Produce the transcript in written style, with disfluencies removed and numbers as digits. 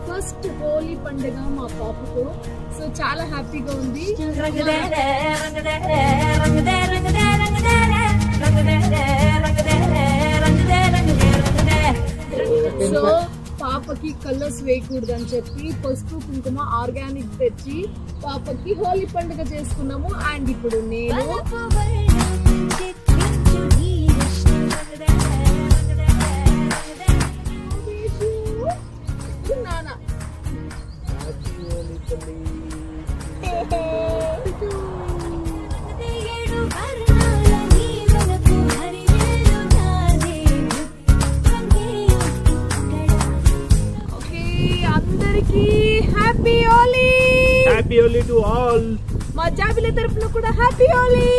First Holi పండుగ మా పాపకు. సో చాలా హ్యాపీగా ఉంది. సో పాపకి కలర్స్ వేయకూడదు అని చెప్పి పసుపు కుంకుమ ఆర్గానిక్ తెచ్చి పాపకి హోలీ పండుగ చేసుకున్నాము. అండ్ ఇప్పుడు నేను నానా అందరికి happy Holi. Happy Holi to all. మా జాబిల తరపున కూడా హ్యాపీ హోలీ.